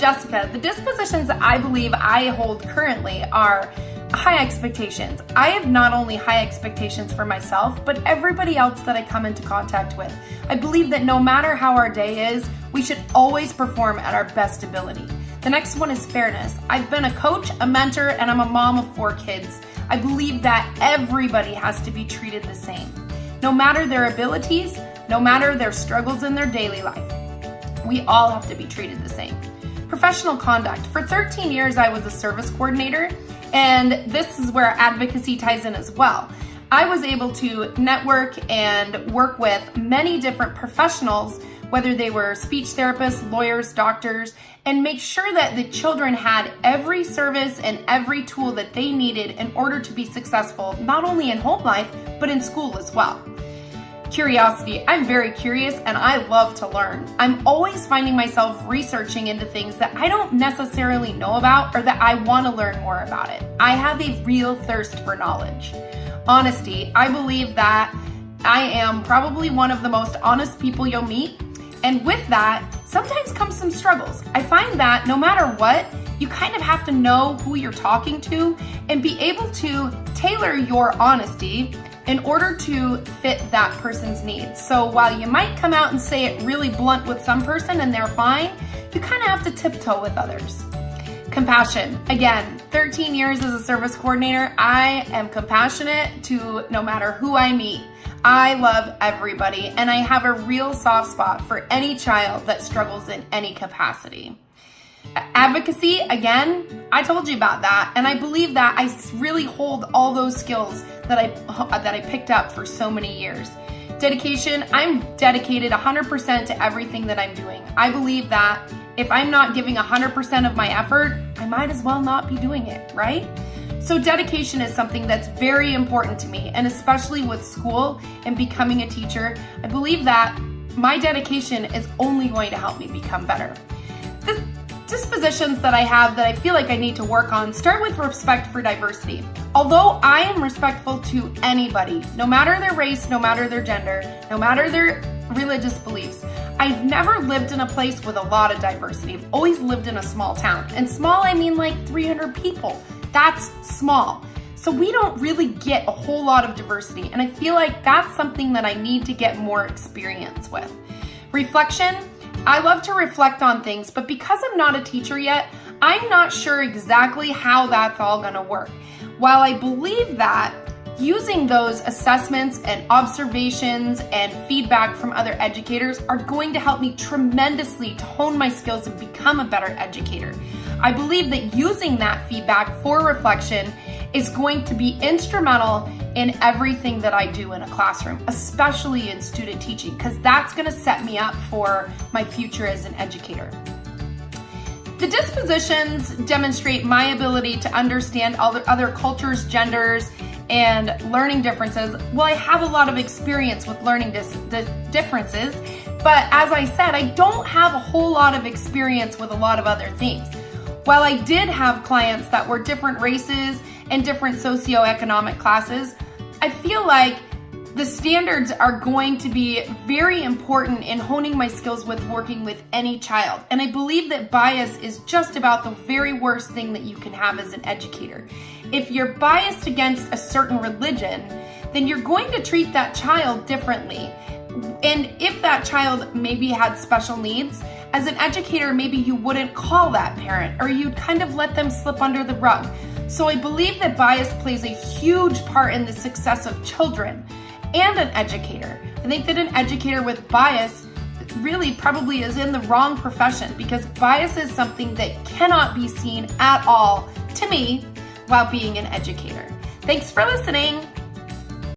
Jessica, the dispositions that I believe I hold currently are high expectations. I have not only high expectations for myself, but everybody else that I come into contact with. I believe that no matter how our day is, we should always perform at our best ability. The next one is fairness. I've been a coach, a mentor, and I'm a mom of 4 kids. I believe that everybody has to be treated the same. No matter their abilities, no matter their struggles in their daily life, we all have to be treated the same. Professional conduct. For 13 years, I was a service coordinator, and this is where advocacy ties in as well. I was able to network and work with many different professionals, whether they were speech therapists, lawyers, doctors, and make sure that the children had every service and every tool that they needed in order to be successful, not only in home life, but in school as well. Curiosity. I'm very curious and I love to learn. I'm always finding myself researching into things that I don't necessarily know about or that I want to learn more about it. I have a real thirst for knowledge. Honesty. I believe that I am probably one of the most honest people you'll meet. And with that, sometimes comes some struggles. I find that no matter what, you kind of have to know who you're talking to and be able to tailor your honesty in order to fit that person's needs. So while you might come out and say it really blunt with some person and they're fine, you kind of have to tiptoe with others. Compassion. Again, 13 years as a service coordinator, I am compassionate to no matter who I meet. I love everybody and I have a real soft spot for any child that struggles in any capacity. Advocacy, again, I told you about that, and I believe that I really hold all those skills that I picked up for so many years. Dedication, I'm dedicated 100% to everything that I'm doing. I believe that if I'm not giving 100% of my effort, I might as well not be doing it, right? So dedication is something that's very important to me, and especially with school and becoming a teacher, I believe that my dedication is only going to help me become better. The dispositions that I have that I feel like I need to work on start with respect for diversity. Although I am respectful to anybody, no matter their race, no matter their gender, no matter their religious beliefs, I've never lived in a place with a lot of diversity. I've always lived in a small town. And small, I mean like 300 people. That's small. So we don't really get a whole lot of diversity. And I feel like that's something that I need to get more experience with. Reflection. I love to reflect on things, but because I'm not a teacher yet, I'm not sure exactly how that's all gonna work. While I believe that using those assessments and observations and feedback from other educators are going to help me tremendously to hone my skills and become a better educator. I believe that using that feedback for reflection is going to be instrumental in everything that I do in a classroom, especially in student teaching, because that's going to set me up for my future as an educator. The dispositions demonstrate my ability to understand other cultures, genders, and learning differences. Well, I have a lot of experience with learning the differences, but as I said, I don't have a whole lot of experience with a lot of other things. While I did have clients that were different races and different socioeconomic classes, I feel like the standards are going to be very important in honing my skills with working with any child. And I believe that bias is just about the very worst thing that you can have as an educator. If you're biased against a certain religion, then you're going to treat that child differently. And if that child maybe had special needs, as an educator, maybe you wouldn't call that parent or you'd kind of let them slip under the rug. So I believe that bias plays a huge part in the success of children and an educator. I think that an educator with bias really probably is in the wrong profession because bias is something that cannot be seen at all, to me, while being an educator. Thanks for listening.